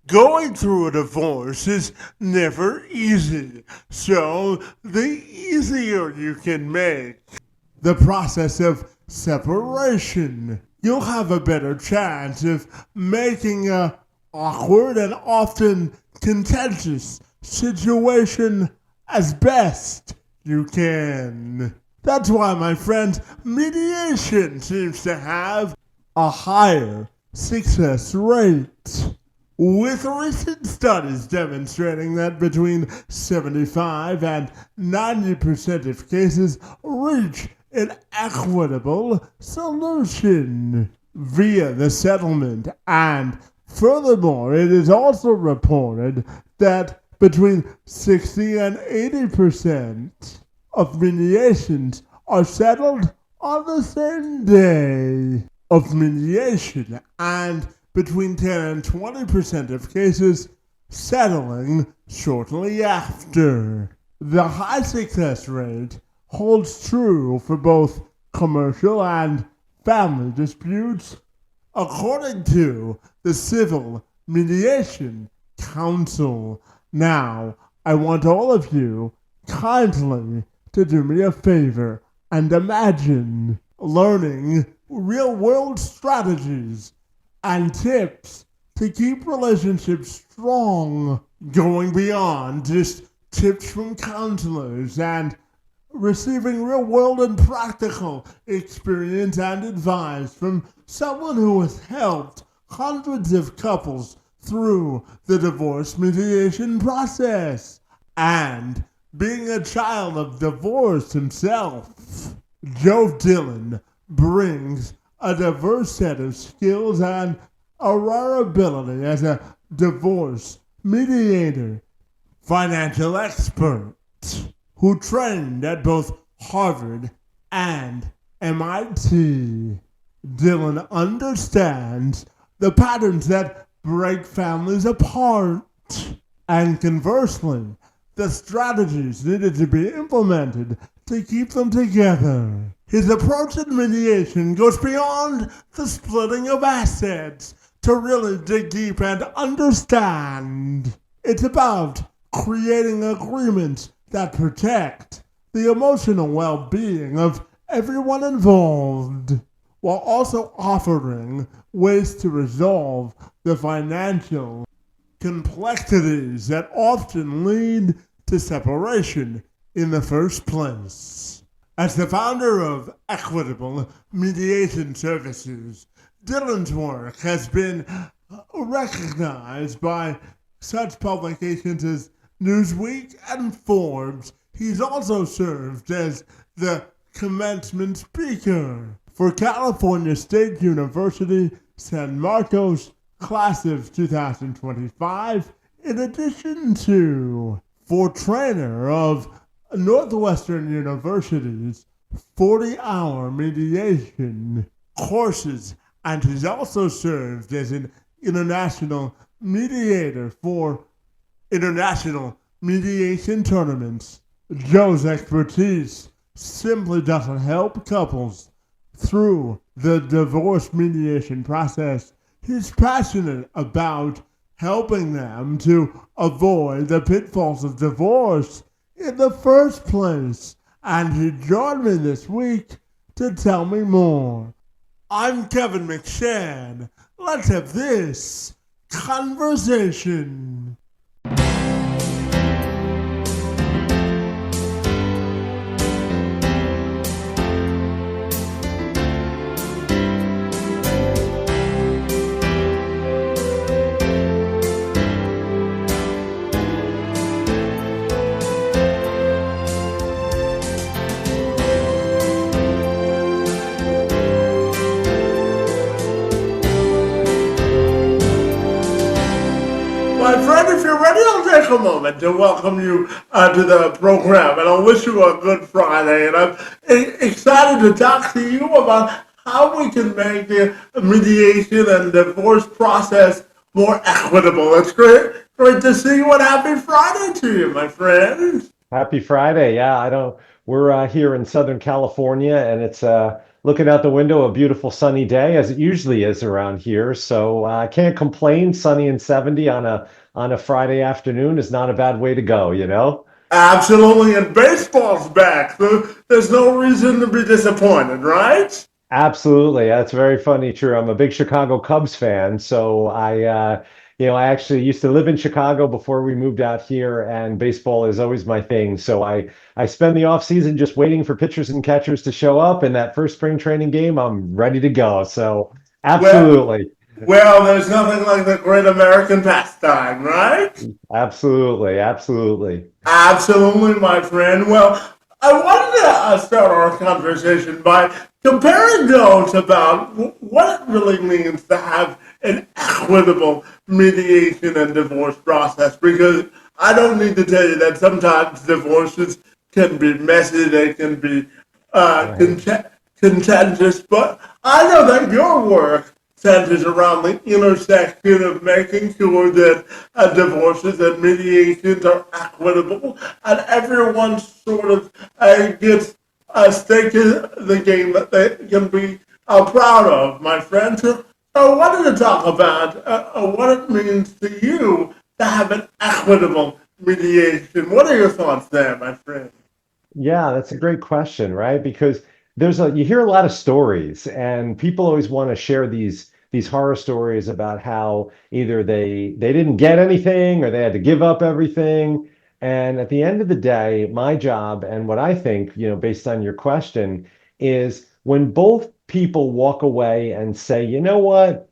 Going through a divorce is never easy, so the easier you can make the process of separation, you'll have a better chance of making a awkward and often contentious situation as best you can. That's why, my friends, mediation seems to have a higher success rate, with recent studies demonstrating that between 75 and 90% of cases reach an equitable solution via the settlement. And furthermore, it is also reported that between 60 and 80% of mediations are settled on the same day of mediation, and between 10 and 20% of cases settling shortly after. The high success rate holds true for both commercial and family disputes, according to the Civil Mediation Council. Now, I want all of you kindly to do me a favor and imagine learning real-world strategies and tips to keep relationships strong, going beyond just tips from counselors and receiving real-world and practical experience and advice from someone who has helped hundreds of couples through the divorce mediation process. And being a child of divorce himself, Joe Dillon brings a diverse set of skills and a rare ability as a divorce mediator, financial expert, who trained at both Harvard and MIT. Dillon understands the patterns that break families apart, and conversely, the strategies needed to be implemented to keep them together. His approach in mediation goes beyond the splitting of assets to really dig deep and understand. It's about creating agreements that protect the emotional well-being of everyone involved, while also offering ways to resolve the financial complexities that often lead to separation in the first place. As the founder of Equitable Mediation Services, Dillon's work has been recognized by such publications as Newsweek and Forbes. He's also served as the commencement speaker for California State University San Marcos class of 2025, in addition to for trainer of Northwestern University's 40-hour mediation courses, and he's also served as an international mediator for international mediation tournaments. Joe's expertise simply doesn't help couples through the divorce mediation process. He's passionate about helping them to avoid the pitfalls of divorce in the first place. And he joined me this week to tell me more. I'm Kevin McShann. Let's have this conversation. My friend, if you're ready, I'll take a moment to welcome you to the program, and I'll wish you a good Friday. And I'm excited to talk to you about how we can make the mediation and divorce process more equitable. It's great to see you, and happy Friday to you, my friend. Happy Friday. Yeah, we're here in Southern California, and it's looking out the window, a beautiful sunny day, as it usually is around here. So I can't complain. Sunny and 70 on a Friday afternoon is not a bad way to go, you know? Absolutely, and baseball's back, so there's no reason to be disappointed, right? Absolutely. That's very funny, true. I'm a big Chicago Cubs fan, so I actually used to live in Chicago before we moved out here, and baseball is always my thing. So I spend the off season just waiting for pitchers and catchers to show up, and that first spring training game, I'm ready to go. So Well, absolutely, well, there's nothing like the great American pastime, right? absolutely, absolutely. Absolutely, my friend. Well, I wanted to start our conversation by comparing notes about what it really means to have an equitable mediation and divorce process. Because I don't need to tell you that sometimes divorces can be messy, they can be Right. contentious, but I know that your work centers around the intersection of making sure that divorces and mediations are equitable and everyone sort of gets a stake in the game that they can be proud of, my friend. So I wanted to talk about what it means to you to have an equitable mediation. What are your thoughts there, my friend? Yeah, that's a great question, right? Because you hear a lot of stories and people always want to share these horror stories about how either they didn't get anything or they had to give up everything. And at the end of the day, my job and what I think, based on your question, is when both people walk away and say, you know what?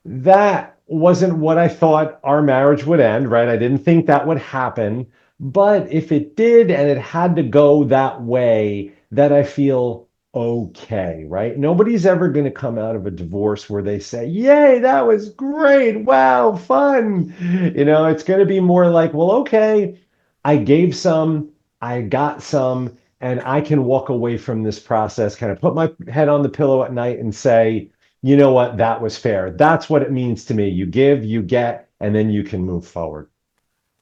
That wasn't what I thought our marriage would end, right? I didn't think that would happen. But if it did and it had to go that way, that I feel okay, right? Nobody's ever going to come out of a divorce where they say, Yay, that was great. Wow, fun. It's going to be more like, well, okay, I gave some, I got some, and I can walk away from this process, kind of put my head on the pillow at night and say, you know what, that was fair. That's what it means to me. You give, you get, and then you can move forward.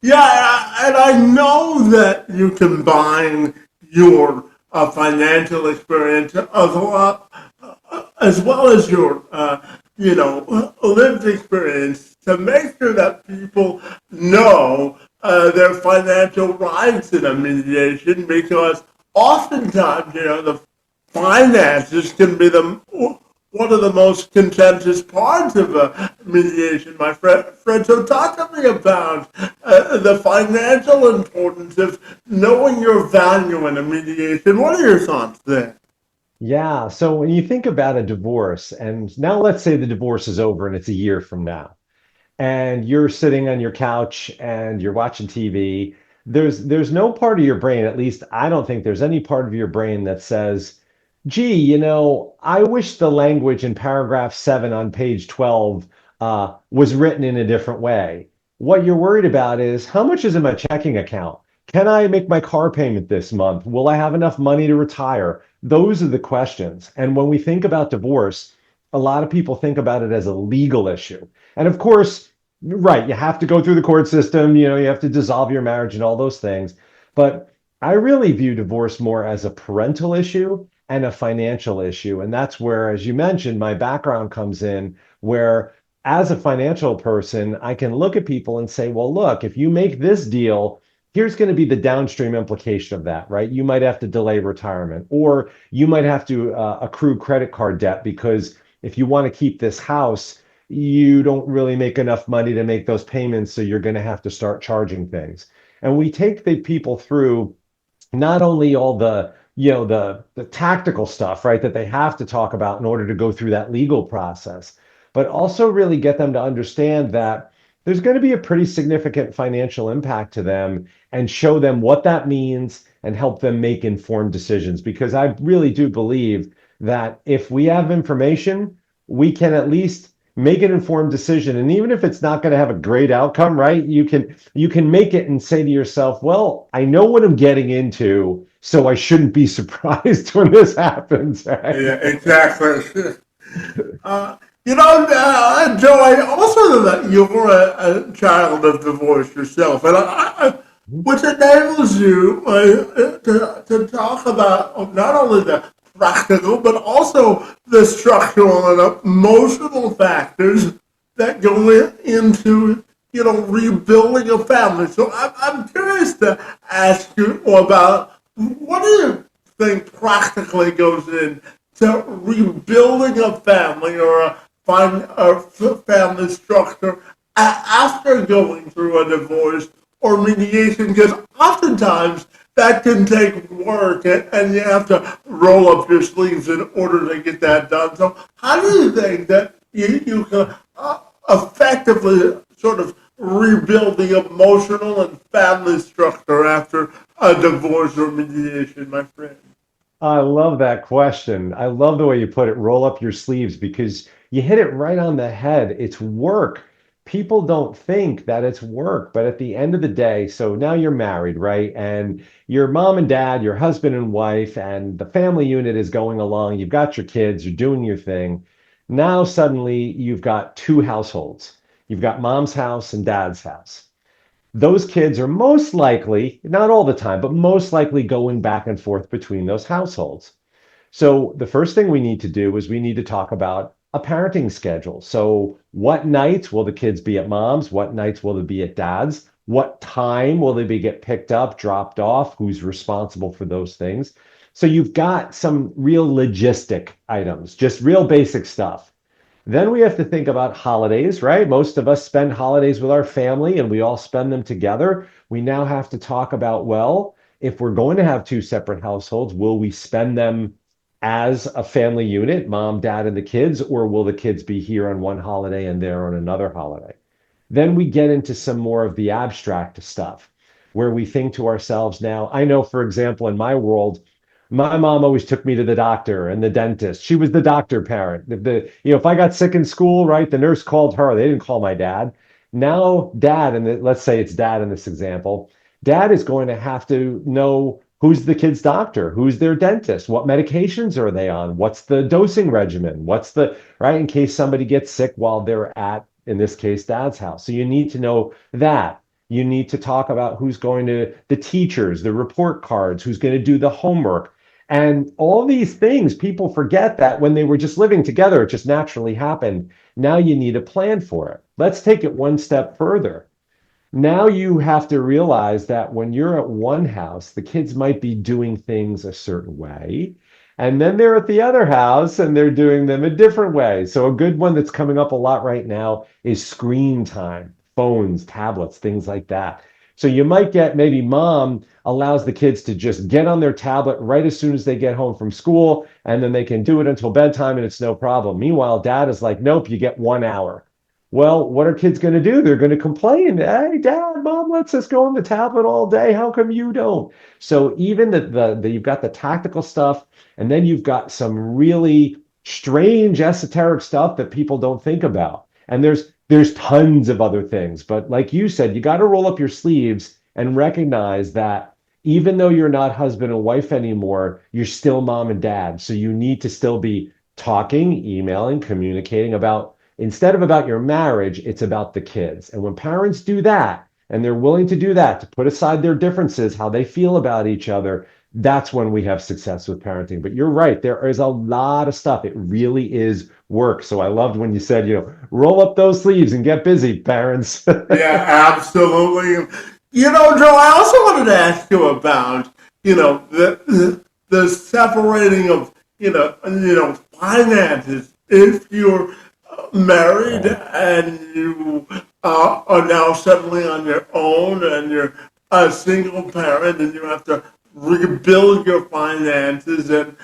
Yeah, and I know that you combine your financial experience as well as your, lived experience to make sure that people know their financial rights in a mediation because oftentimes, the finances can be the one of the most contentious parts of a mediation, my friend. So talk to me about the financial importance of knowing your value in a mediation. What are your thoughts there? Yeah. So when you think about a divorce, and now let's say the divorce is over and it's a year from now, and you're sitting on your couch and you're watching TV, there's no part of your brain, at least I don't think there's any part of your brain that says, gee, I wish the language in paragraph 7 on page 12 was written in a different way. What you're worried about is how much is in my checking account? Can I make my car payment this month? Will I have enough money to retire? Those are the questions. And when we think about divorce, a lot of people think about it as a legal issue. And of course, right, you have to go through the court system, you have to dissolve your marriage and all those things. But I really view divorce more as a parental issue and a financial issue. And that's where, as you mentioned, my background comes in, where as a financial person, I can look at people and say, well, look, if you make this deal, here's going to be the downstream implication of that, right? You might have to delay retirement, or you might have to accrue credit card debt because if you want to keep this house, you don't really make enough money to make those payments, so you're going to have to start charging things. And we take the people through not only all the tactical stuff, right, that they have to talk about in order to go through that legal process, but also really get them to understand that there's going to be a pretty significant financial impact to them and show them what that means and help them make informed decisions. Because I really do believe that if we have information, we can at least make an informed decision. And even if it's not going to have a great outcome, right? You can make it and say to yourself, well, I know what I'm getting into, so I shouldn't be surprised when this happens, right? Yeah, exactly. Uh, Joe, I also know that you're a child of divorce yourself, and which enables you to talk about not only the practical, but also the structural and emotional factors that go into rebuilding a family. So I'm curious to ask you about what do you think practically goes in to rebuilding a family or a family structure after going through a divorce or mediation? Because oftentimes that can take work and you have to roll up your sleeves in order to get that done. So how do you think that you can effectively sort of rebuild the emotional and family structure after a divorce or mediation, my friend? I love that question. I love the way you put it, roll up your sleeves, because you hit it right on the head. It's work. People don't think that it's work, but at the end of the day, so now you're married, right? And your mom and dad, your husband and wife, and the family unit is going along. You've got your kids, you're doing your thing. Now suddenly you've got two households. You've got mom's house and dad's house. Those kids are most likely, not all the time, but most likely going back and forth between those households. So the first thing we need to do is we need to talk about a parenting schedule. So what nights will the kids be at mom's? What nights will they be at dad's? What time will they be get picked up, dropped off? Who's responsible for those things? So you've got some real logistic items, just real basic stuff. Then we have to think about holidays, right? Most of us spend holidays with our family and we all spend them together. We now have to talk about, well, if we're going to have two separate households, will we spend them as a family unit, mom, dad, and the kids, or will the kids be here on one holiday and there on another holiday? Then we get into some more of the abstract stuff where we think to ourselves now, I know, for example, in my world, my mom always took me to the doctor and the dentist. She was the doctor parent. If I got sick in school, right, the nurse called her. They didn't call my dad. Now, dad, and let's say it's dad in this example, dad is going to have to know who's the kid's doctor, who's their dentist, what medications are they on, what's the dosing regimen, what's the, right, in case somebody gets sick while they're at, in this case, dad's house. So you need to know that. You need to talk about who's going to, the teachers, the report cards, who's going to do the homework. And all these things, people forget that when they were just living together, it just naturally happened. Now you need a plan for it. Let's take it one step further. Now you have to realize that when you're at one house, the kids might be doing things a certain way. And then they're at the other house and they're doing them a different way. So a good one that's coming up a lot right now is screen time, phones, tablets, things like that. So you might get maybe mom allows the kids to just get on their tablet right as soon as they get home from school, and then they can do it until bedtime and it's no problem. Meanwhile, dad is like, nope, you get 1 hour. Well, what are kids going to do? They're going to complain. Hey, dad, mom lets us go on the tablet all day. How come you don't? So even the you've got the tactical stuff, and then you've got some really strange esoteric stuff that people don't think about. And there's tons of other things. But like you said, you got to roll up your sleeves and recognize that even though you're not husband and wife anymore, you're still mom and dad. So you need to still be talking, emailing, communicating about, instead of about your marriage, it's about the kids. And when parents do that, and they're willing to do that, to put aside their differences, how they feel about each other, that's when we have success with parenting. But you're right, there is a lot of stuff. It really is work. So I loved when you said, roll up those sleeves and get busy, parents. Yeah, absolutely. Joe, I also wanted to ask you about, the separating of, finances. If you're married Right, and you are now suddenly on your own and you're a single parent and you have to rebuild your finances and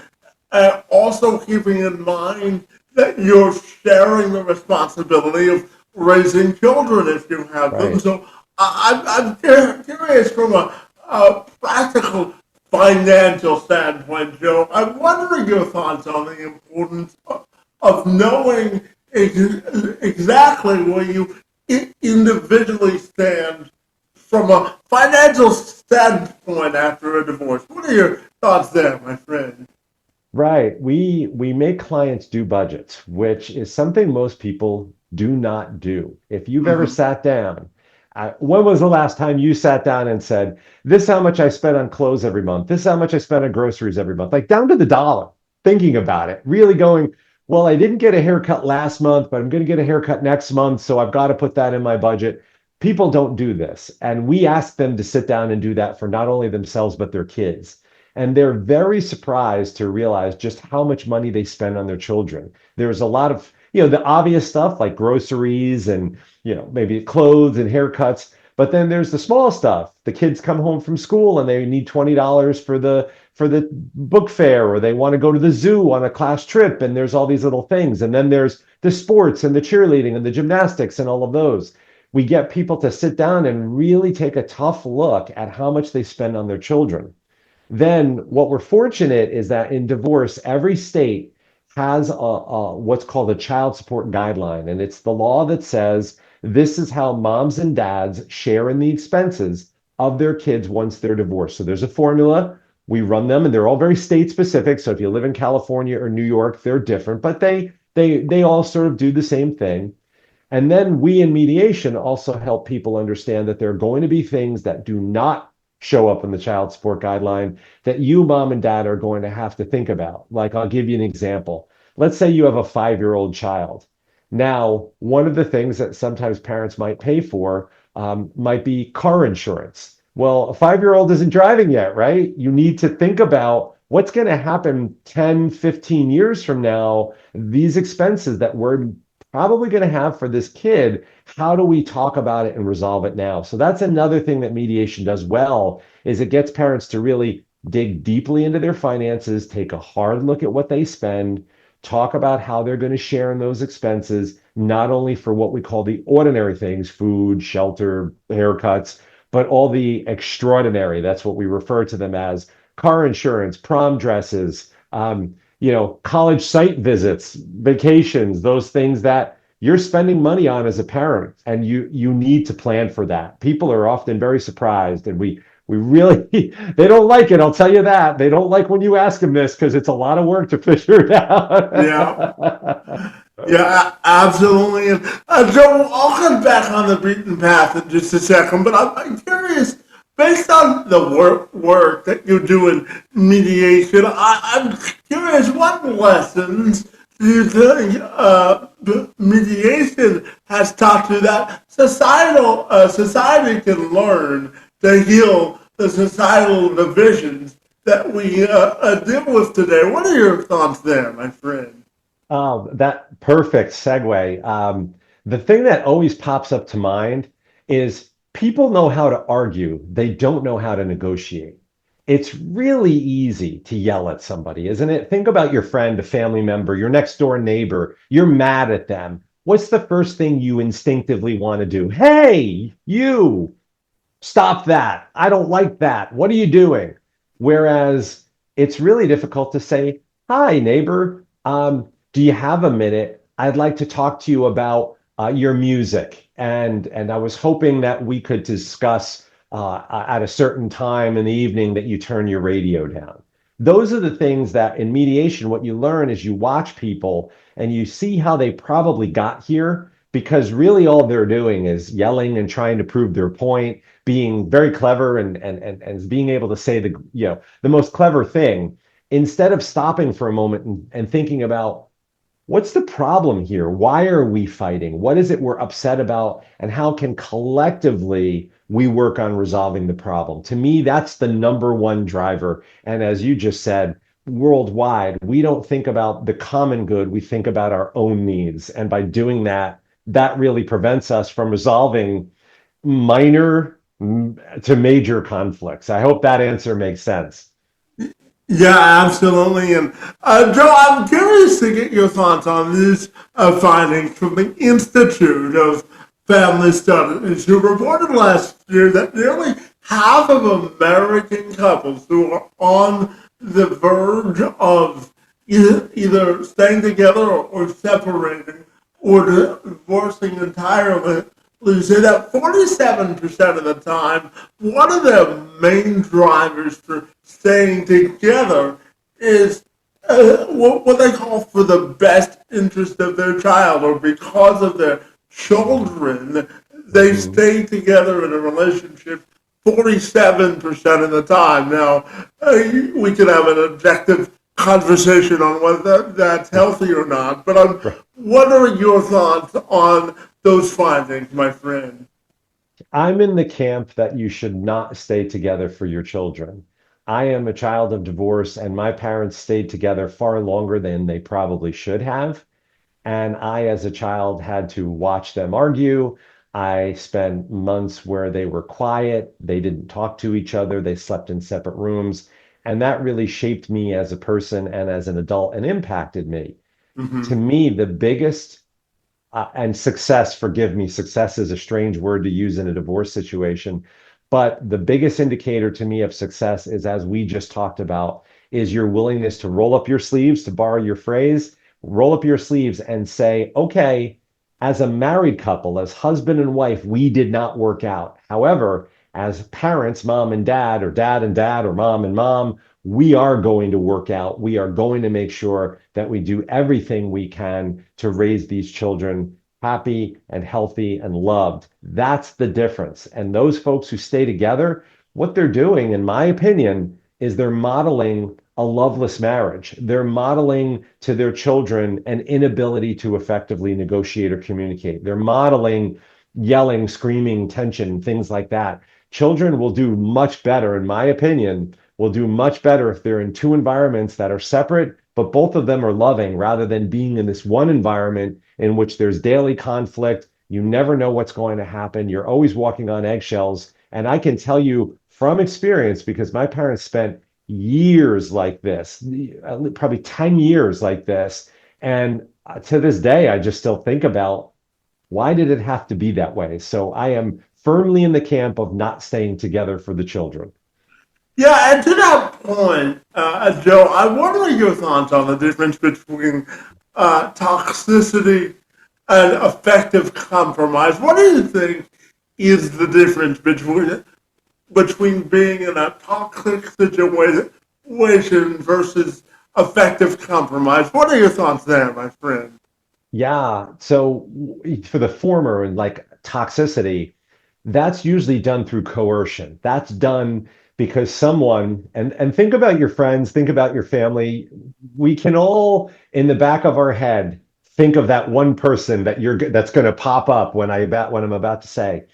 also keeping in mind that you're sharing the responsibility of raising children if you have them. right. So I'm curious from a practical financial standpoint, Joe. I'm wondering your thoughts on the importance of knowing exactly where you individually stand from a financial standpoint after a divorce. What are your thoughts there, my friend? Right. We make clients do budgets, which is something most people do not do. If you've ever Mhm. sat down, when was the last time you sat down and said, "This is how much I spend on clothes every month. This is how much I spend on groceries every month," like down to the dollar. thinking about it, really going, well, I didn't get a haircut last month, but I'm going to get a haircut next month. So I've got to put that in my budget. People don't do this. And we ask them to sit down and do that for not only themselves, but their kids. And they're very surprised to realize just how much money they spend on their children. There's a lot of, the obvious stuff like groceries and, maybe clothes and haircuts. But then there's the small stuff. The kids come home from school and they need $20 for the book fair, or they want to go to the zoo on a class trip, and there's all these little things. And then there's the sports and the cheerleading and the gymnastics and all of those. We get people to sit down and really take a tough look at how much they spend on their children. Then what we're fortunate is that in divorce, every state has what's called a child support guideline. And it's the law that says this is how moms and dads share in the expenses of their kids once they're divorced. So there's a formula. We run them, and they're all very state specific. So if you live in California or New York, they're different, but they all sort of do the same thing. And then we in mediation also help people understand that there are going to be things that do not show up in the child support guideline that you, mom and dad, are going to have to think about. Like, I'll give you an example. Let's say you have a 5-year-old child. Now, one of the things that sometimes parents might pay for might be car insurance. Well, a 5-year-old isn't driving yet, right? You need to think about what's going to happen 10, 15 years from now, these expenses that we're probably going to have for this kid. How do we talk about it and resolve it now? So that's another thing that mediation does well, is it gets parents to really dig deeply into their finances, take a hard look at what they spend, talk about how they're going to share in those expenses, not only for what we call the ordinary things, food, shelter, haircuts, but all the extraordinary. That's what we refer to them as: car insurance, prom dresses, college site visits, vacations, those things that you're spending money on as a parent, and you need to plan for that. People are often very surprised, and we really they don't like it. I'll tell you that. They don't like when you ask them this because it's a lot of work to figure it Yeah. out. Yeah, absolutely. And Joe, I'll come back on the beaten path in just a second, but I'm curious, based on the work that you do in mediation, I'm curious, what lessons do you think mediation has taught you that society can learn to heal the societal divisions that we deal with today? What are your thoughts there, my friend? That perfect segue. The thing that always pops up to mind is people know how to argue, they don't know how to negotiate. It's really easy to yell at somebody, isn't it? Think about your friend, a family member, your next door neighbor. You're mad at them. What's the first thing you instinctively want to do? Hey, you, stop that. I don't like that. What are you doing? Whereas it's really difficult to say, hi, neighbor. Do you have a minute? I'd like to talk to you about your music. And I was hoping that we could discuss at a certain time in the evening that you turn your radio down. Those are the things that in mediation, what you learn is you watch people and you see how they probably got here, because really all they're doing is yelling and trying to prove their point, being very clever and being able to say the most clever thing, instead of stopping for a moment and thinking about, what's the problem here? Why are we fighting? What is it we're upset about? And how can collectively we work on resolving the problem? To me, that's the number one driver. And as you just said, worldwide, we don't think about the common good, we think about our own needs. And by doing that, that really prevents us from resolving minor to major conflicts. I hope that answer makes sense. Yeah, absolutely. And Joe, I'm curious to get your thoughts on these findings from the Institute of Family Studies, who reported last year that nearly half of American couples who are on the verge of either staying together or separating or divorcing entirely, you say that 47% of the time, one of the main drivers for staying together is what they call for the best interest of their child, or because of their children, they stay together in a relationship 47% of the time. Now, we can have an objective conversation on whether that's healthy or not. But Right. what are your thoughts on those findings, my friend? I'm in the camp that you should not stay together for your children. I am a child of divorce, and my parents stayed together far longer than they probably should have. And I, as a child, had to watch them argue. I spent months where they were quiet. They didn't talk to each other. They slept in separate rooms. And that really shaped me as a person and as an adult and impacted me. To Mm-hmm. me, the biggest and success, forgive me, success is a strange word to use in a divorce situation. But the biggest indicator to me of success is, as we just talked about, is your willingness to roll up your sleeves, to borrow your phrase, roll up your sleeves and say, okay, as a married couple, as husband and wife, we did not work out. However, as parents, mom and dad, or dad and dad, or mom and mom, we are going to work out. We are going to make sure that we do everything we can to raise these children happy and healthy and loved. That's the difference. And those folks who stay together, what they're doing, in my opinion, is they're modeling a loveless marriage. They're modeling to their children an inability to effectively negotiate or communicate. They're modeling yelling, screaming, tension, things like that. Children will do much better, in my opinion, will do much better if they're in two environments that are separate, but both of them are loving rather than being in this one environment in which there's daily conflict. You never know what's going to happen. You're always walking on eggshells. And I can tell you from experience, because my parents spent years like this, probably 10 years like this. And to this day, I just still think about why did it have to be that way? So I am firmly in the camp of not staying together for the children. Yeah, and to that point, Joe, what are your thoughts on the difference between toxicity and effective compromise? What do you think is the difference between being in a toxic situation versus effective compromise? What are your thoughts there, my friend? Yeah. So for the former and like toxicity, that's usually done through coercion. That's done because someone, and think about your friends, think about your family. We can all in the back of our head think of that one person that's going to pop up when I'm about to say,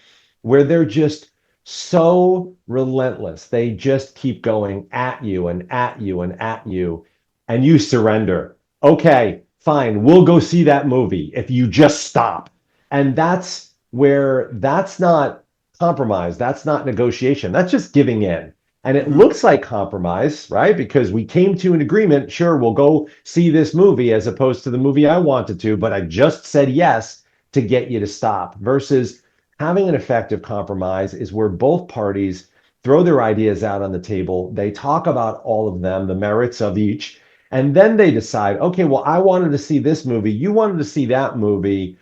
where they're just so relentless. They just keep going at you and at you and at you, and you surrender. Okay, fine, we'll go see that movie if you just stop. And that's where that's not compromise, that's not negotiation, that's just giving in. And it Mm-hmm. looks like compromise, right? Because we came to an agreement. Sure, we'll go see this movie as opposed to the movie I wanted to, but I just said yes to get you to stop. Versus having an effective compromise is where both parties throw their ideas out on the table. They talk about all of them, the merits of each, and then they decide, okay, well, I wanted to see this movie. You wanted to see that movie.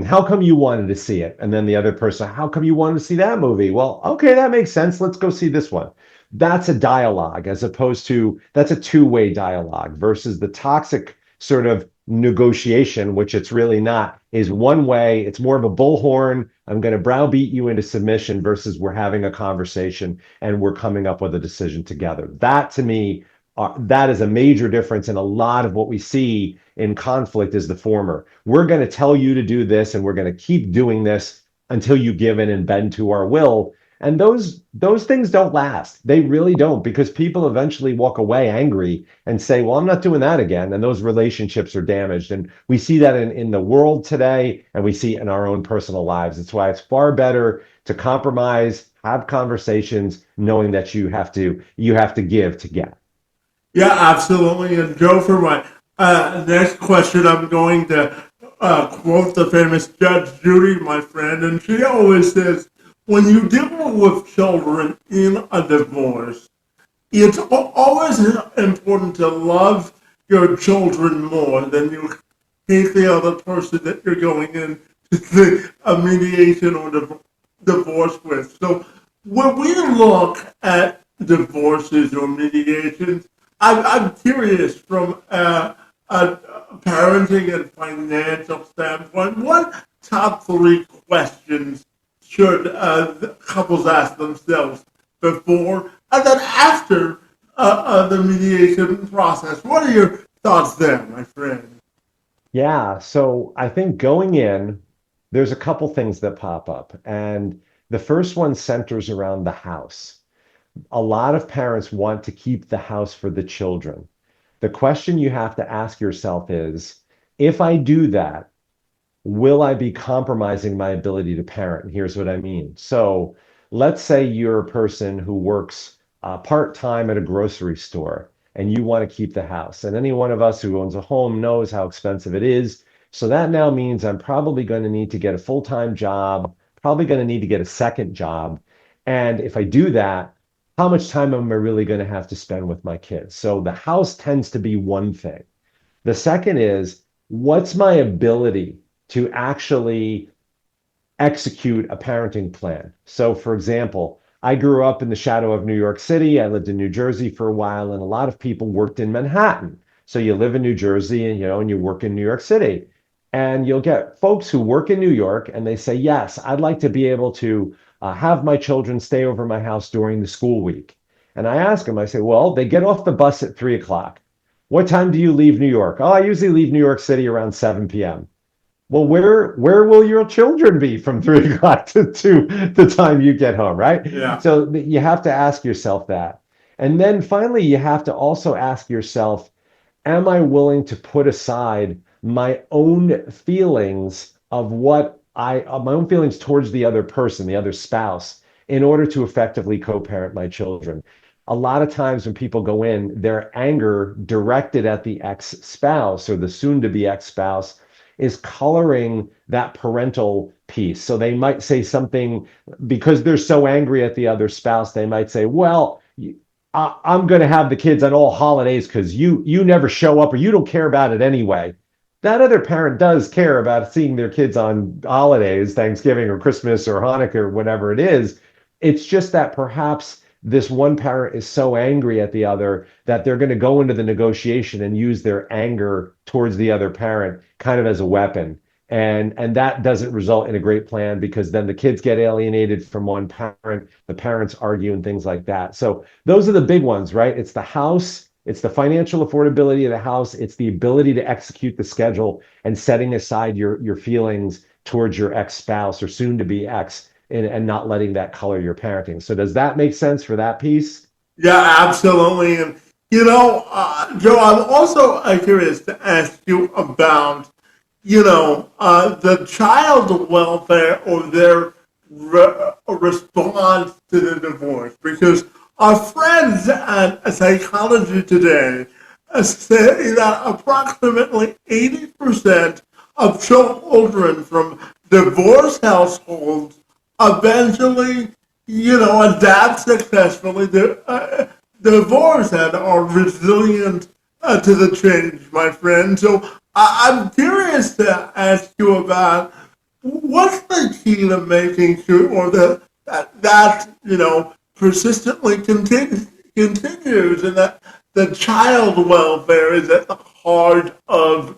How come you wanted to see it? And then the other person, how come you wanted to see that movie? Well, okay, that makes sense. Let's go see this one. That's a dialogue as opposed to that's a two-way dialogue versus the toxic sort of negotiation, which it's really not, is one way. It's more of a bullhorn. I'm going to browbeat you into submission versus we're having a conversation and we're coming up with a decision together. That to me, that is a major difference. And a lot of what we see in conflict is the former. We're going to tell you to do this and we're going to keep doing this until you give in and bend to our will. And those things don't last. They really don't, because people eventually walk away angry and say, well, I'm not doing that again. And those relationships are damaged. And we see that in the world today, and we see it in our own personal lives. It's why it's far better to compromise, have conversations, knowing that you have to give to get. Yeah, absolutely. And Joe, for my next question, I'm going to quote the famous Judge Judy, my friend, and she always says, when you deal with children in a divorce, it's always important to love your children more than you hate the other person that you're going in to a mediation or divorce with. So when we look at divorces or mediations, I'm curious from a parenting and financial standpoint, what top three questions should couples ask themselves before and then after the mediation process. What are your thoughts there, my friend? Yeah, so I think going in, there's a couple things that pop up. And the first one centers around the house. A lot of parents want to keep the house for the children. The question you have to ask yourself is, if I do that, will I be compromising my ability to parent? And here's what I mean. So let's say you're a person who works part-time at a grocery store and you want to keep the house. And any one of us who owns a home knows how expensive it is. So that now means I'm probably going to need to get a full-time job, probably going to need to get a second job. And if I do that, how much time am I really going to have to spend with my kids? So the house tends to be one thing. The second is, what's my ability to actually execute a parenting plan? So, for example, I grew up in the shadow of New York City. I lived in New Jersey for a while, and a lot of people worked in Manhattan. So you live in New Jersey and and you work in New York City. And you'll get folks who work in New York and they say, yes, I'd like to be able to have my children stay over my house during the school week. And I ask them, I say, well, they get off the bus at 3 o'clock. What time do you leave New York? Oh, I usually leave New York City around 7 p.m. Well, where will your children be from 3 o'clock to the time you get home, right? Yeah. So you have to ask yourself that. And then finally, you have to also ask yourself, am I willing to put aside my own feelings of my own feelings towards the other person, the other spouse, in order to effectively co-parent my children? A lot of times when people go in, their anger directed at the ex-spouse or the soon-to-be ex-spouse is coloring that parental piece. So they might say something because they're so angry at the other spouse, they might say, well, I'm going to have the kids on all holidays because you never show up or you don't care about it anyway. That other parent does care about seeing their kids on holidays, Thanksgiving or Christmas or Hanukkah or whatever it is. It's just that perhaps this one parent is so angry at the other that they're going to go into the negotiation and use their anger towards the other parent kind of as a weapon. And that doesn't result in a great plan because then the kids get alienated from one parent, the parents argue and things like that. So those are the big ones, right? It's the house, it's the financial affordability of the house, it's the ability to execute the schedule and setting aside your feelings towards your ex-spouse or soon to be ex and not letting that color your parenting. So does that make sense for that piece? Yeah, absolutely. And, Joe, I'm also curious to ask you about, the child welfare or their response to the divorce. Because our friends at Psychology Today say that approximately 80% of children from divorced households eventually, adapt successfully to divorce and are resilient to the change, my friend. So I'm curious to ask you about what's the key to making sure, or that persistently continues, and that the child welfare is at the heart of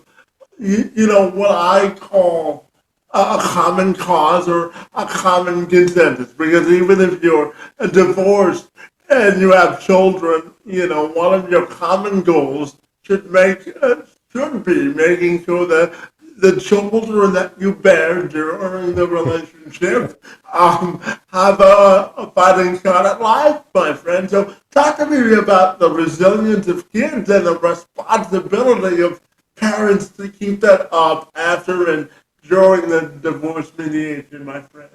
what I call a common cause or a common consensus. Because even if you're divorced and you have children, one of your common goals should be making sure that the children that you bear during the relationship have a fighting shot at life, my friend. So talk to me about the resilience of kids and the responsibility of parents to keep that up after and during the divorce mediation, my friend.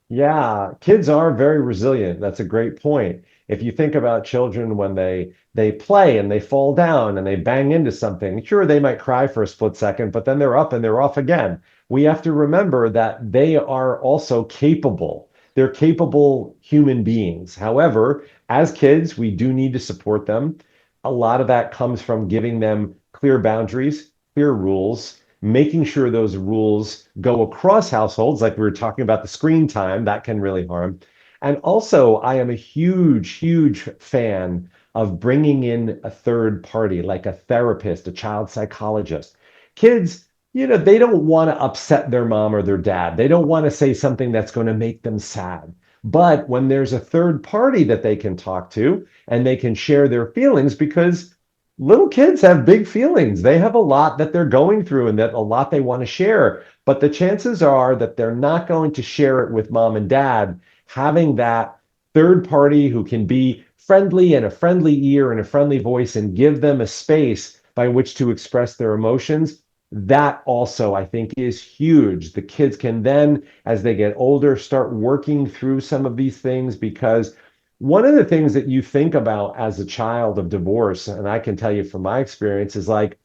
Yeah, kids are very resilient. That's a great point. If you think about children when they play and they fall down and they bang into something, sure, they might cry for a split second, but then they're up and they're off again. We have to remember that they are also capable. They're capable human beings. However, as kids, we do need to support them. A lot of that comes from giving them clear boundaries, clear rules, making sure those rules go across households, like we were talking about the screen time, that can really harm. And also, I am a huge, huge fan of bringing in a third party, like a therapist, a child psychologist. Kids, they don't want to upset their mom or their dad. They don't want to say something that's going to make them sad. But when there's a third party that they can talk to and they can share their feelings, because little kids have big feelings. They have a lot that they're going through and that a lot they want to share. But the chances are that they're not going to share it with mom and dad. Having that third party who can be friendly and a friendly ear and a friendly voice and give them a space by which to express their emotions, that also I think is huge. The kids can then, as they get older, start working through some of these things, because one of the things that you think about as a child of divorce, and I can tell you from my experience, is like,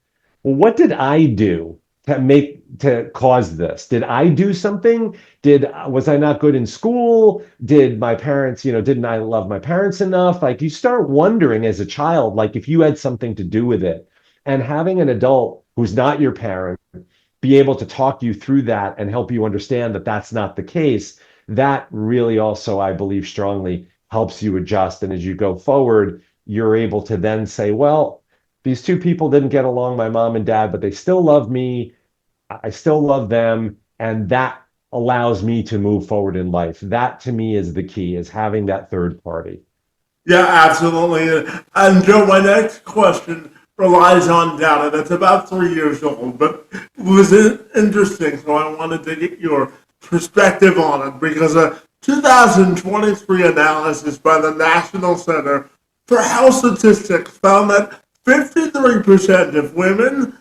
well, what did I do to cause this? Did I do something? Did Was I not good in school? Did my parents, didn't I love my parents enough? Like, you start wondering as a child, like, if you had something to do with it. And having an adult who's not your parent be able to talk you through that and help you understand that that's not the case, that really also, I believe strongly, helps you adjust. And as you go forward, you're able to then say, well, these two people didn't get along, my mom and dad, but they still love me. I still love them. And that allows me to move forward in life. That to me is the key, is having that third party. Yeah, absolutely. And Joe, my next question relies on data that's about 3 years old, but it was interesting, so I wanted to get your perspective on it because a 2023 analysis by the National Center for Health Statistics found that 53% of women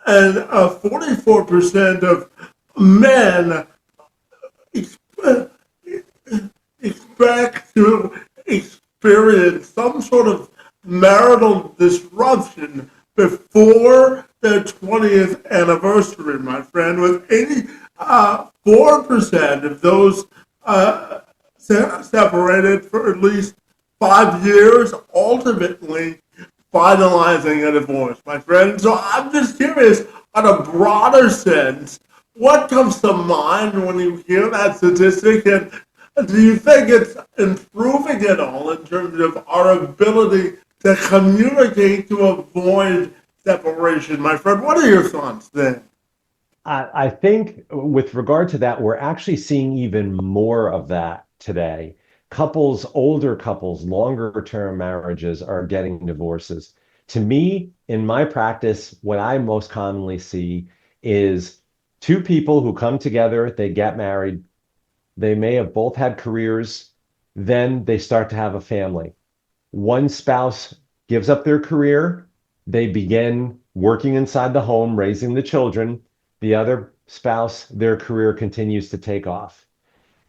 and 44% of men expect to experience some sort of marital disruption before their 20th anniversary, my friend, with 84% of those separated for at least 5 years, ultimately finalizing a divorce, my friend. So I'm just curious, on a broader sense, what comes to mind when you hear that statistic, and do you think it's improving at all in terms of our ability to communicate to avoid separation, my friend? What are your thoughts there? I think with regard to that, we're actually seeing even more of that today. Older couples, longer term marriages are getting divorces. To me, in my practice, what I most commonly see is two people who come together, they get married, they may have both had careers, then they start to have a family. One spouse gives up their career, they begin working inside the home, raising the children. The other spouse, their career continues to take off.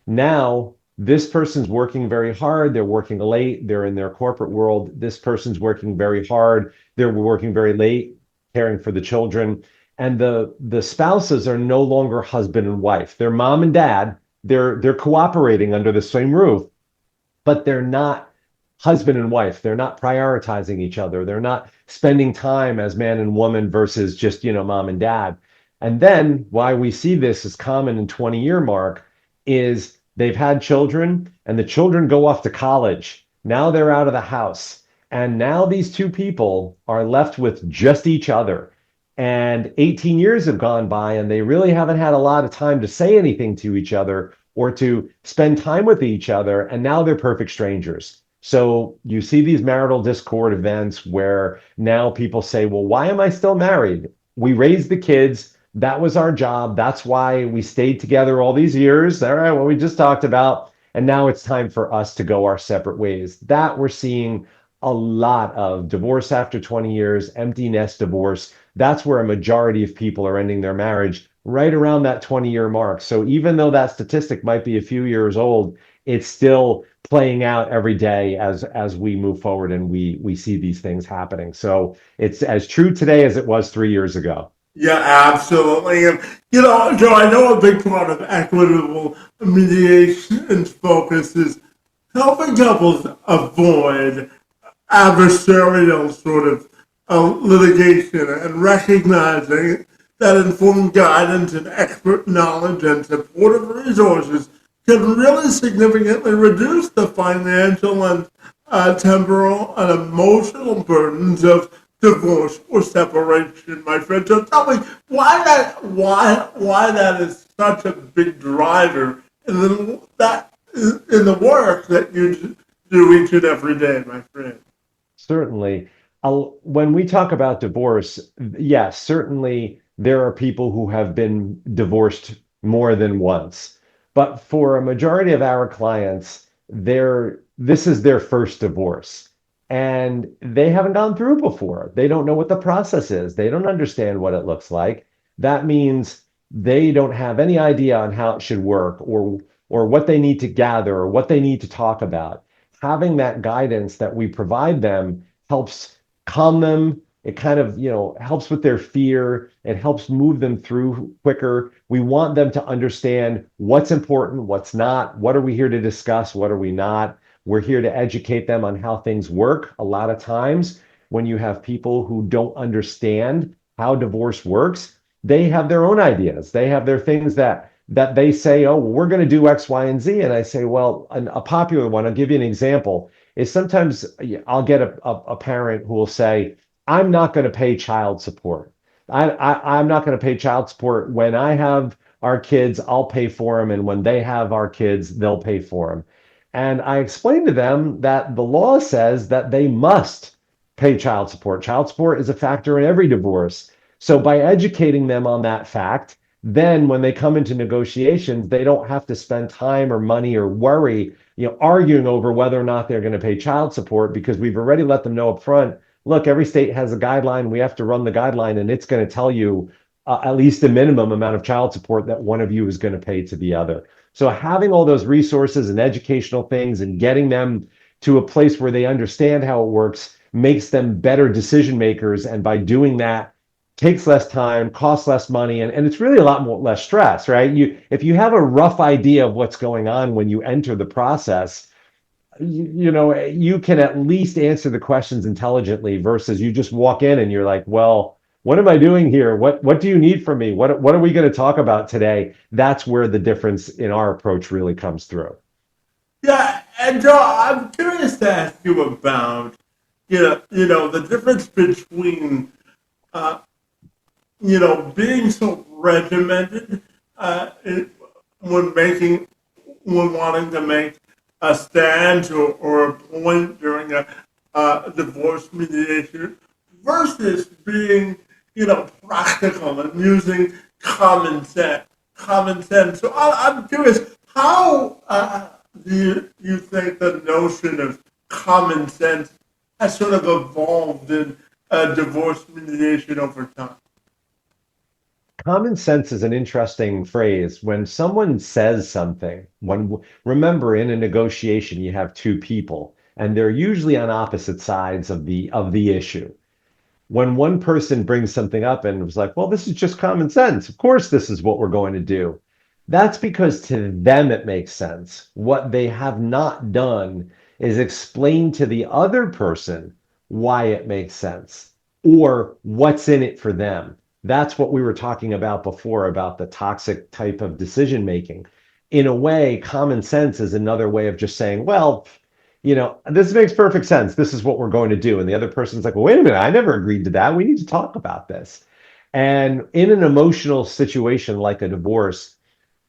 Now, this person's working very hard, they're working late, they're in their corporate world. This person's working very hard, they're working very late, caring for the children. And the spouses are no longer husband and wife. They're mom and dad. They're cooperating under the same roof, but they're not husband and wife. They're not prioritizing each other. They're not spending time as man and woman versus just, mom and dad. And then why we see this as common in 20-year mark is they've had children and the children go off to college. Now they're out of the house. And now these two people are left with just each other. And 18 years have gone by and they really haven't had a lot of time to say anything to each other or to spend time with each other. And now they're perfect strangers. So you see these marital discord events where now people say, well, why am I still married? We raised the kids. That was our job. That's why we stayed together all these years. All right, what we just talked about. And now it's time for us to go our separate ways. That we're seeing a lot of divorce after 20 years, empty nest divorce. That's where a majority of people are ending their marriage right around that 20-year mark. So even though that statistic might be a few years old, it's still playing out every day as we move forward and we see these things happening. So it's as true today as it was 3 years ago. Yeah, absolutely. And, Joe, I know a big part of equitable mediation's focus is helping couples avoid adversarial sort of litigation and recognizing that informed guidance and expert knowledge and supportive resources can really significantly reduce the financial and temporal and emotional burdens of divorce or separation, my friend. So tell me why that is such a big driver, and then that in the work that you do each and every day, my friend. Certainly. When we talk about divorce, yes, certainly there are people who have been divorced more than once. But for a majority of our clients, this is their first divorce. And they haven't gone through before. They don't know what the process is. They don't understand what it looks like. That means they don't have any idea on how it should work or what they need to gather or what they need to talk about. Having that guidance that we provide them helps calm them. It kind of, helps with their fear. It helps move them through quicker. We want them to understand what's important, what's not. What are we here to discuss? What are we not? We're here to educate them on how things work. A lot of times, when you have people who don't understand how divorce works, they have their own ideas. They have their things that they say, oh, we're going to do X, Y, and Z. And I say, well, a popular one, I'll give you an example, is sometimes I'll get a parent who will say, I'm not going to pay child support. I'm not going to pay child support. When I have our kids, I'll pay for them. And when they have our kids, they'll pay for them. And I explained to them that the law says that they must pay child support. Child support is a factor in every divorce. So by educating them on that fact, then when they come into negotiations, they don't have to spend time or money or worry, arguing over whether or not they're going to pay child support because we've already let them know up front, look, every state has a guideline. We have to run the guideline and it's going to tell you at least a minimum amount of child support that one of you is going to pay to the other. So having all those resources and educational things and getting them to a place where they understand how it works makes them better decision makers. And by doing that, takes less time, costs less money, and it's really a lot more less stress, right? If you have a rough idea of what's going on when you enter the process, you can at least answer the questions intelligently versus you just walk in and you're like, well, what am I doing here? What do you need from me? What are we going to talk about today? That's where the difference in our approach really comes through. Yeah, and Joe, I'm curious to ask you about, the difference between, uh, being so regimented when making, when wanting to make a stand or a point during a divorce mediation versus being, practical and using common sense. Common sense. So I'm curious, how do you think the notion of common sense has sort of evolved in divorce mediation over time? Common sense is an interesting phrase. When someone says something, remember in a negotiation you have two people, and they're usually on opposite sides of the issue. When one person brings something up and was like, well, this is just common sense. Of course, this is what we're going to do. That's because to them it makes sense. What they have not done is explain to the other person why it makes sense or what's in it for them. That's what we were talking about before about the toxic type of decision making. In a way, common sense is another way of just saying, well, this makes perfect sense. This is what we're going to do. And the other person's like, well, wait a minute, I never agreed to that. We need to talk about this. And in an emotional situation like a divorce,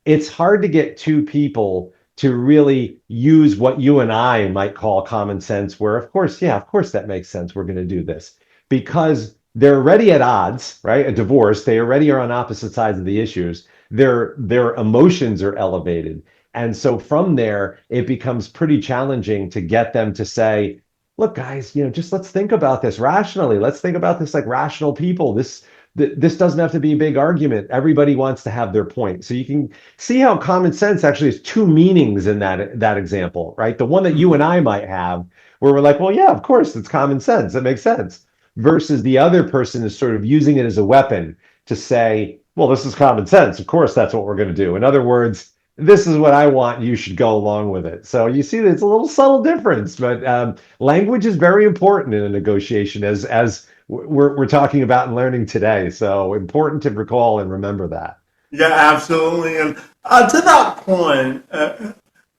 it's hard to get two people to really use what you and I might call common sense, where, of course, yeah, of course, that makes sense. We're going to do this because they're already at odds, right? A divorce, they already are on opposite sides of the issues. Their emotions are elevated. And so from there, it becomes pretty challenging to get them to say, look, guys, just let's think about this rationally. Let's think about this like rational people. This doesn't have to be a big argument. Everybody wants to have their point. So you can see how common sense actually has two meanings in that example, right? The one that you and I might have, where we're like, well, yeah, of course, it's common sense. It makes sense. Versus the other person is sort of using it as a weapon to say, well, this is common sense. Of course, that's what we're going to do. In other words, this is what I want. You should go along with it. So you see that it's a little subtle difference, but language is very important in a negotiation, as we're talking about and learning today. So important to recall and remember that. Yeah, absolutely. And to that point,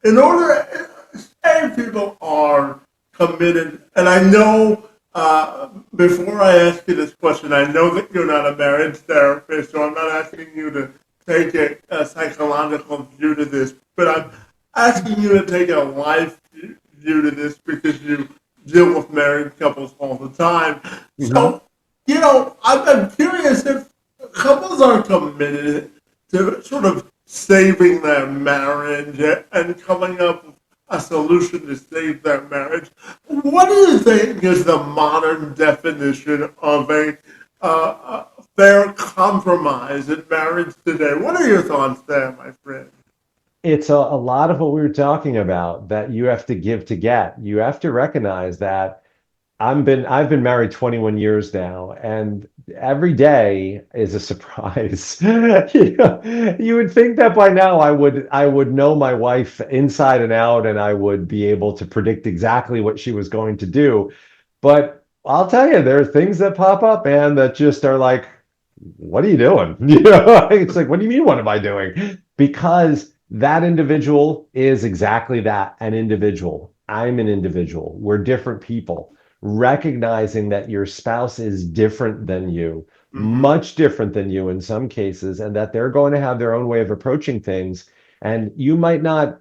in order, say people are committed, and I know before I ask you this question, I know that you're not a marriage therapist, so I'm not asking you to take a psychological view to this, but asking you to take a life view to this because you deal with married couples all the time. Mhm. So, I'm curious if couples are committed to sort of saving their marriage and coming up with a solution to save their marriage. What do you think is the modern definition of a fair compromise in marriage today? What are your thoughts there, my friend? It's a lot of what we were talking about that you have to give to get. You have to recognize that I've been married 21 years now, and every day is a surprise. You would think that by now I would know my wife inside and out, and I would be able to predict exactly what she was going to do. But I'll tell you, there are things that pop up, man, that just are like, what are you doing? It's like, what do you mean, what am I doing? Because that individual is exactly that, an individual. I'm an individual. We're different people. Recognizing that your spouse is different than you, Mm-hmm. much different than you in some cases, and that they're going to have their own way of approaching things. And you might not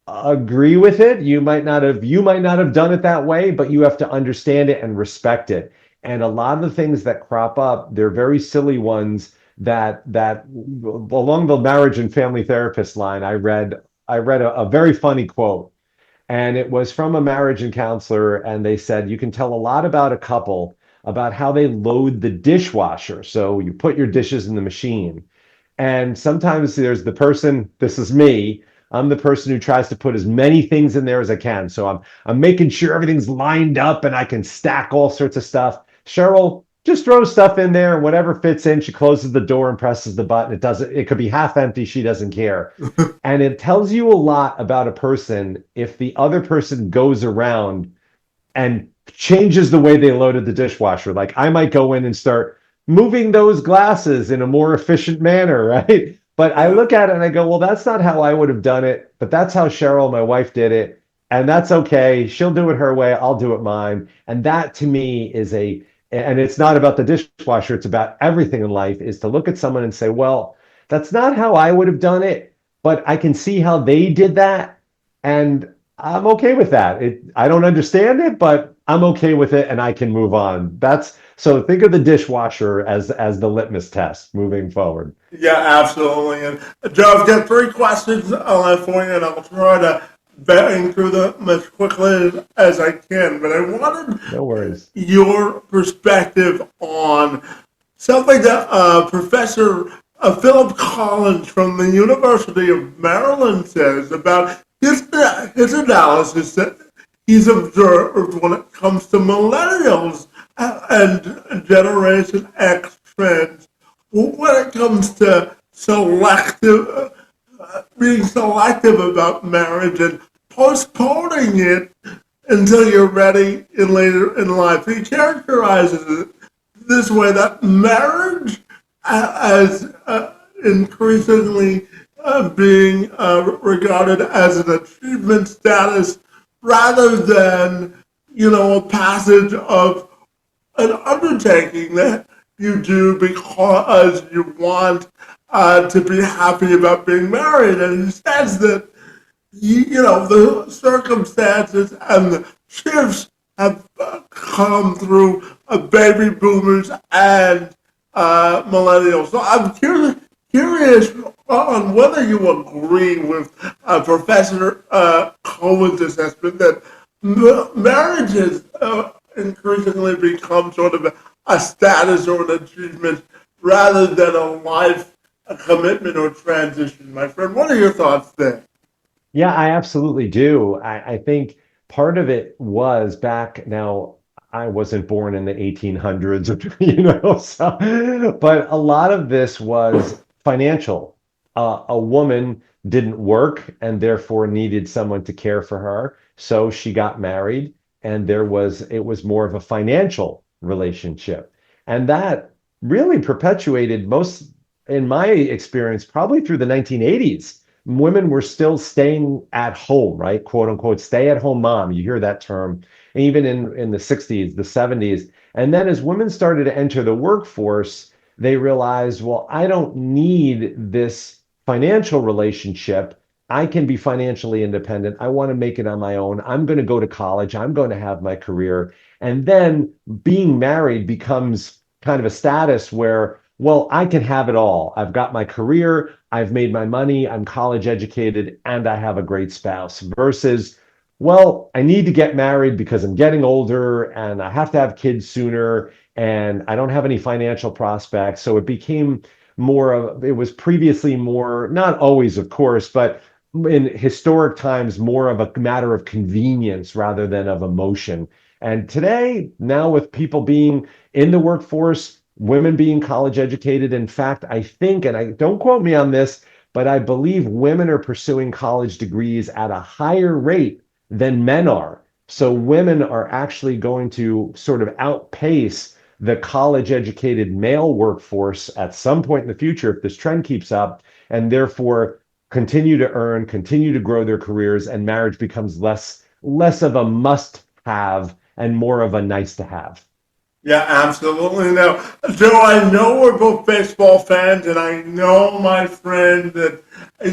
agree with it. You might not have done it that way, but you have to understand it and respect it. And a lot of the things that crop up, they're very silly ones that along the marriage and family therapist line, I read a very funny quote, and it was from a marriage and counselor, and they said you can tell a lot about a couple about how they load the dishwasher. So you put your dishes in the machine, and sometimes there's the person, this is me. I'm the person who tries to put as many things in there as I can. So I'm making sure everything's lined up and I can stack all sorts of stuff. Cheryl just throws stuff in there and whatever fits in, she closes the door and presses the button. It could be half empty, she doesn't care. And it tells you a lot about a person if the other person goes around and changes the way they loaded the dishwasher. Like I might go in and start moving those glasses in a more efficient manner, right? But I Yeah. look at it and I go, well, that's not how I would have done it, but that's how Cheryl, my wife, did it. And that's okay. She'll do it her way. I'll do it mine. And that to me is and it's not about the dishwasher, it's about everything in life, is to look at someone and say, well, that's not how I would have done it, but I can see how they did that. And I'm okay with that. I don't understand it, but I'm okay with it and I can move on. That's so think of the dishwasher as the litmus test moving forward. Yeah, absolutely. And Joe, I've got three questions left for you, and I'll try to bang through them as quickly as I can. But I wanted No worries. your perspective on something that Professor Philip Collins from the University of Maryland says about his analysis that he's observed when it comes to millennials and Generation X trends when it comes to being selective about marriage and postponing it until you're ready in later in life. He characterizes it this way that marriage as increasingly being regarded as an achievement status rather than, a passage of an undertaking that you do because you want to be happy about being married. And he says that the circumstances and the shifts have come through baby boomers and millennials. So I'm curious on whether you agree with Professor Cohen's assessment that marriages increasingly become sort of a status or an achievement rather than a life, a commitment or transition. My friend, what are your thoughts there? Yeah, I absolutely do. I think part of it was back now, I wasn't born in the 1800s, but a lot of this was financial. A woman didn't work and therefore needed someone to care for her. So she got married, and it was more of a financial relationship. And that really perpetuated in my experience, probably through the 1980s. Women were still staying at home, right? Quote unquote, stay at home mom. You hear that term, and even in the 60s, the 70s. And then as women started to enter the workforce, they realized, well, I don't need this financial relationship. I can be financially independent. I want to make it on my own. I'm going to go to college. I'm going to have my career. And then being married becomes kind of a status where, well, I can have it all. I've got my career, I've made my money, I'm college educated, and I have a great spouse versus, well, I need to get married because I'm getting older and I have to have kids sooner and I don't have any financial prospects. So it became more of, it was previously more, not always, of course, but in historic times, more of a matter of convenience rather than of emotion. And today, now with people being in the workforce, women being college educated, in fact, I think, and I don't quote me on this, but I believe women are pursuing college degrees at a higher rate than men are. So women are actually going to sort of outpace the college educated male workforce at some point in the future if this trend keeps up, and therefore continue to earn, continue to grow their careers, and marriage becomes less of a must have and more of a nice to have. Yeah, absolutely. Now, Joe, I know we're both baseball fans, and I know, my friend, that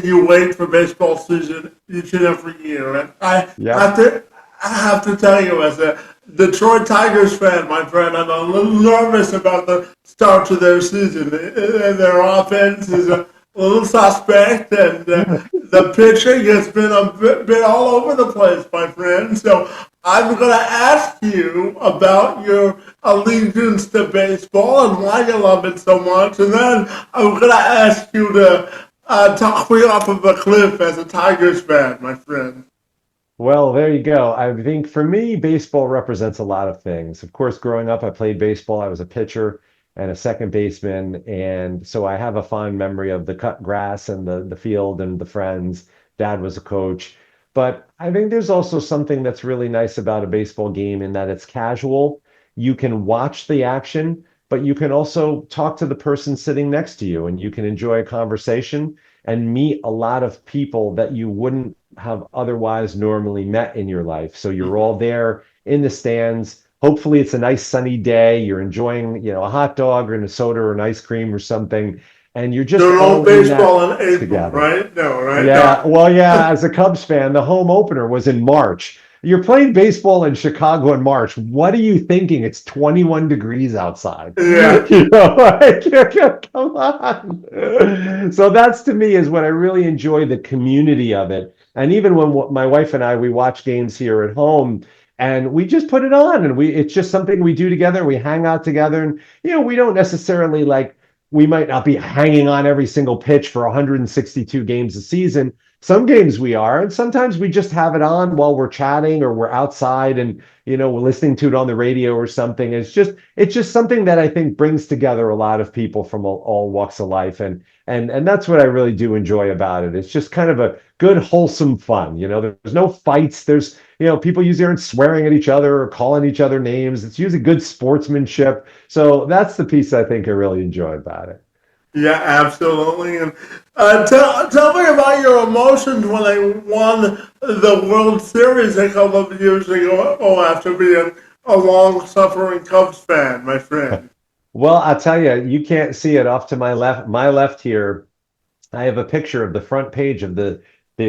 you wait for baseball season each and every year. And Yep. I have to tell you, as a Detroit Tigers fan, my friend, I'm a little nervous about the start to their season. Their offense is a little suspect, and the pitching has been a bit all over the place, my friend. So I'm going to ask you about your allegiance to baseball and why you love it so much, and then I'm going to ask you to talk me off of a cliff as a Tigers fan, my friend. Well, there you go. I think for me, baseball represents a lot of things. Of course, growing up, I played baseball. I was a pitcher and a second baseman. And so I have a fond memory of the cut grass and the field and the friends. Dad was a coach. But I think there's also something that's really nice about a baseball game in that it's casual. You can watch the action, but you can also talk to the person sitting next to you and you can enjoy a conversation and meet a lot of people that you wouldn't have otherwise normally met in your life. So you're all there in the stands. Hopefully it's a nice sunny day. You're enjoying, a hot dog or a soda or an ice cream or something, and you're just So no all in that baseball in April, together. right? No, right? Yeah, No. well, yeah, as a Cubs fan, the home opener was in March. You're playing baseball in Chicago in March. What are you thinking? It's 21 degrees outside. Yeah. Like, come on. So that's to me is what I really enjoy the community of it. And even when my wife and I, we watch games here at home and we just put it on and it's just something we do together. We hang out together and, we don't necessarily like, we might not be hanging on every single pitch for 162 games a season. Some games we are, and sometimes we just have it on while we're chatting or we're outside and we're listening to it on the radio or something. It's just something that I think brings together a lot of people from all walks of life, and that's what I really do enjoy about it. It's just kind of a good wholesome fun. There's no fights. There's people usually aren't swearing at each other or calling each other names. It's usually good sportsmanship. So that's the piece I think I really enjoy about it. Yeah, absolutely. And tell me about your emotions when they won the World Series a couple of years ago, after being a long suffering Cubs fan, my friend. Well, I'll tell you, you can't see it off to my left here. I have a picture of the front page of the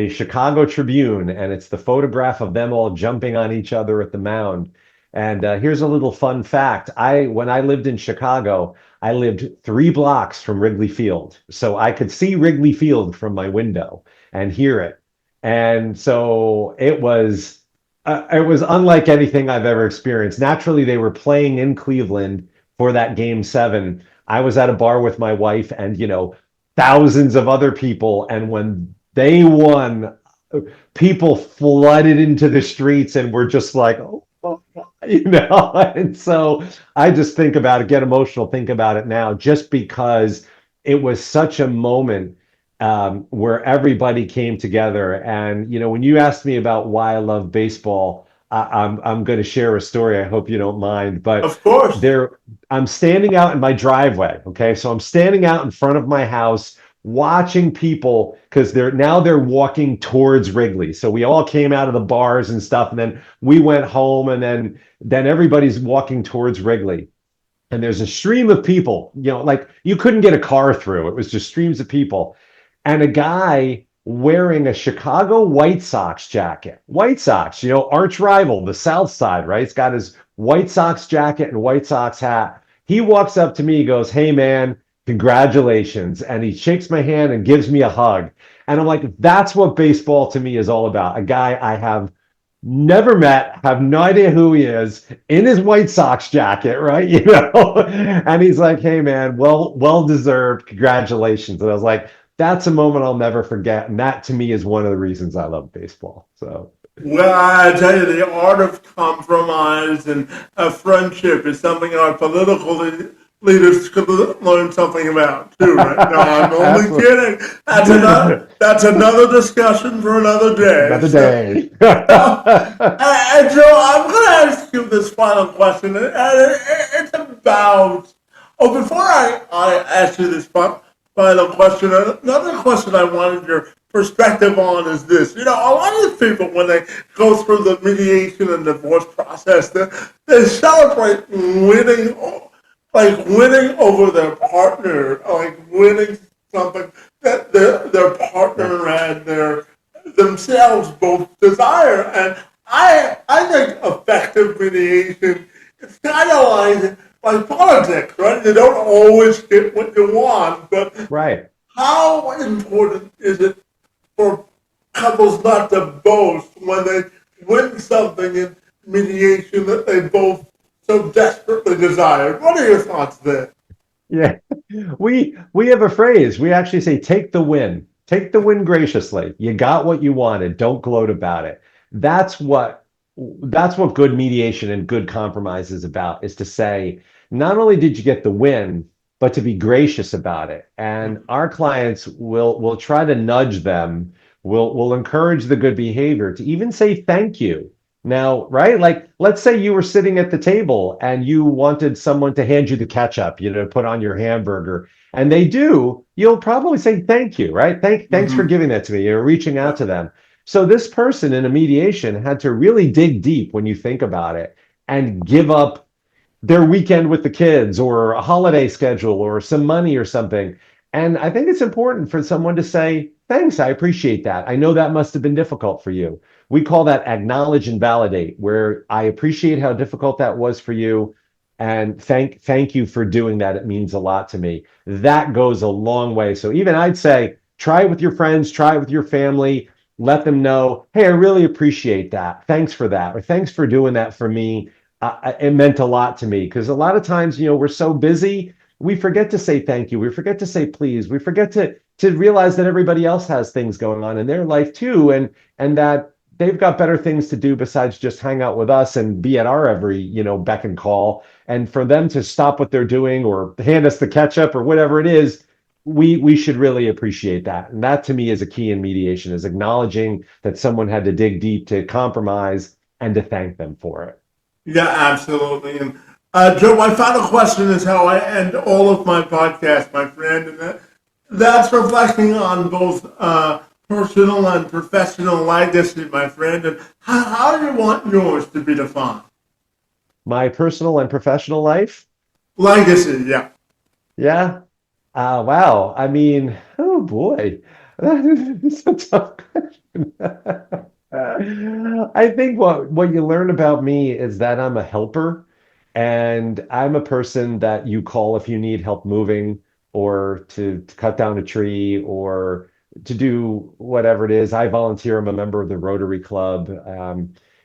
Chicago Tribune, and it's the photograph of them all jumping on each other at the mound. And here's a little fun fact: when I lived in Chicago, I lived 3 blocks from Wrigley Field, so I could see Wrigley Field from my window and hear it. And so it was unlike anything I've ever experienced. Naturally, they were playing in Cleveland for that game 7. I was at a bar with my wife, and thousands of other people. And when they won, people flooded into the streets and were just like, oh. And so I just think about it, get emotional, think about it now, just because it was such a moment where everybody came together. And, when you asked me about why I love baseball, I'm going to share a story. I hope you don't mind, but Of course. there, I'm standing out in my driveway. Okay. So I'm standing out in front of my house watching people because they're walking towards Wrigley. So we all came out of the bars and stuff, and then we went home, and then everybody's walking towards Wrigley. And there's a stream of people, like you couldn't get a car through. It was just streams of people. And a guy wearing a Chicago White Sox jacket. White Sox, arch rival, the South Side, right? He's got his White Sox jacket and White Sox hat. He walks up to me, he goes, "Hey, man, congratulations." And he shakes my hand and gives me a hug. And I'm like, that's what baseball to me is all about. A guy I have never met, have no idea who he is, in his White Sox jacket, right? And he's like, "Hey, man, well deserved, congratulations." And I was like, that's a moment I'll never forget, and that to me is one of the reasons I love baseball. So Well, I tell you, the art of compromise and friendship is something our political leaders could learn something about too. Right? No, I'm only kidding. That's another discussion for another day. Another day. And Joe, I'm going to ask you this final question, and it's about. Oh, before I ask you this final question, another question I wanted your perspective on is this. A lot of people, when they go through the mediation and divorce process, they celebrate winning, like winning over their partner, like winning something that their partner and themselves both desire. And I think effective mediation, it's kind of like politics, right? You don't always get what you want, but Right. how important is it for couples not to boast when they win something in mediation that they both so desperately desire? What are your thoughts there? Yeah. We have a phrase. We actually say, take the win. Take the win graciously. You got what you wanted. Don't gloat about it. That's what that's what good mediation and good compromise is about, is to say, not only did you get the win, but to be gracious about it. And our clients will try to nudge them, will encourage the good behavior, to even say thank you. Now, right? Like, let's say you were sitting at the table and you wanted someone to hand you the ketchup, to put on your hamburger, and they do, you'll probably say thank you, right? Thanks for Mm-hmm. giving that to me. You're reaching out to them. So this person in a mediation had to really dig deep when you think about it, and give up their weekend with the kids or a holiday schedule or some money or something. And I think it's important for someone to say, thanks, I appreciate that. I know that must have been difficult for you. We call that acknowledge and validate, where I appreciate how difficult that was for you. And thank you for doing that. It means a lot to me. That goes a long way. So even I'd say, try it with your friends, try it with your family, let them know, hey, I really appreciate that. Thanks for that. Or thanks for doing that for me. It meant a lot to me, because a lot of times, we're so busy, we forget to say thank you. We forget to say please. We forget to realize that everybody else has things going on in their life too, and that they've got better things to do besides just hang out with us and be at our every, beck and call. And for them to stop what they're doing or hand us the ketchup or whatever it is, we should really appreciate that. And that to me is a key in mediation, is acknowledging that someone had to dig deep to compromise and to thank them for it. Yeah, absolutely. And Joe, my final question is how I end all of my podcasts, my friend, and that's reflecting on both personal and professional legacy, my friend. And how do you want yours to be defined? My personal and professional life. Legacy, yeah. Yeah. Wow. I mean, oh boy. It's a tough question. I think what you learn about me is that I'm a helper, and I'm a person that you call if you need help moving, or to cut down a tree, or to do whatever it is. I volunteer. I'm a member of the Rotary Club.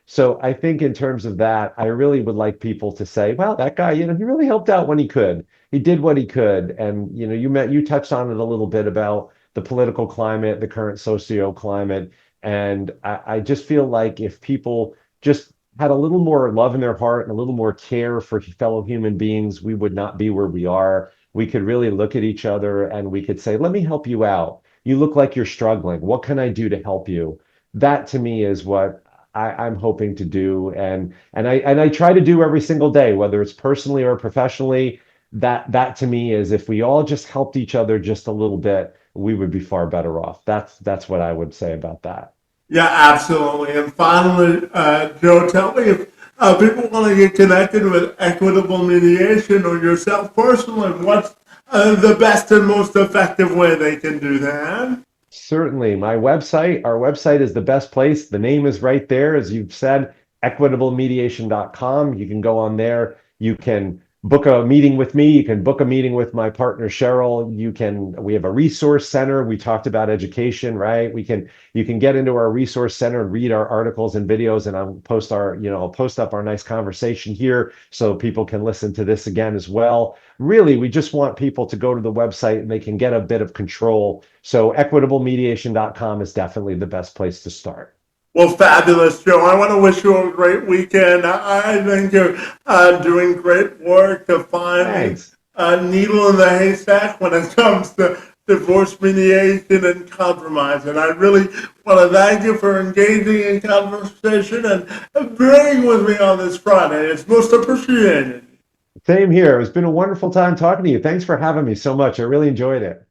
So I think in terms of that, I really would like people to say, "Wow, that guy, he really helped out when he could. He did what he could." And you touched on it a little bit about the political climate, the current socio climate. And I just feel like if people just had a little more love in their heart and a little more care for fellow human beings, we would not be where we are. We could really look at each other and we could say, let me help you out. You look like you're struggling. What can I do to help you? That to me is what I'm hoping to do. And I try to do every single day, whether it's personally or professionally. That to me is, if we all just helped each other just a little bit, we would be far better off. That's what I would say about that. Yeah, absolutely. And finally, Joe, tell me if people want to get connected with equitable mediation or yourself personally, what's the best and most effective way they can do that? Certainly. Our website is the best place. The name is right there, as you've said, equitablemediation.com. You can go on there. You can book a meeting with me. You can book a meeting with my partner, Cheryl. We have a resource center. We talked about education, right? You can get into our resource center and read our articles and videos, and I'll post up our nice conversation here so people can listen to this again as well. Really, we just want people to go to the website and they can get a bit of control. So equitablemediation.com is definitely the best place to start. Well, fabulous, Joe. I want to wish you a great weekend. I think you're doing great work to find Thanks. a needle in the haystack when it comes to divorce mediation and compromise. And I really want to thank you for engaging in conversation and bearing with me on this Friday. It's most appreciated. Same here. It's been a wonderful time talking to you. Thanks for having me so much. I really enjoyed it.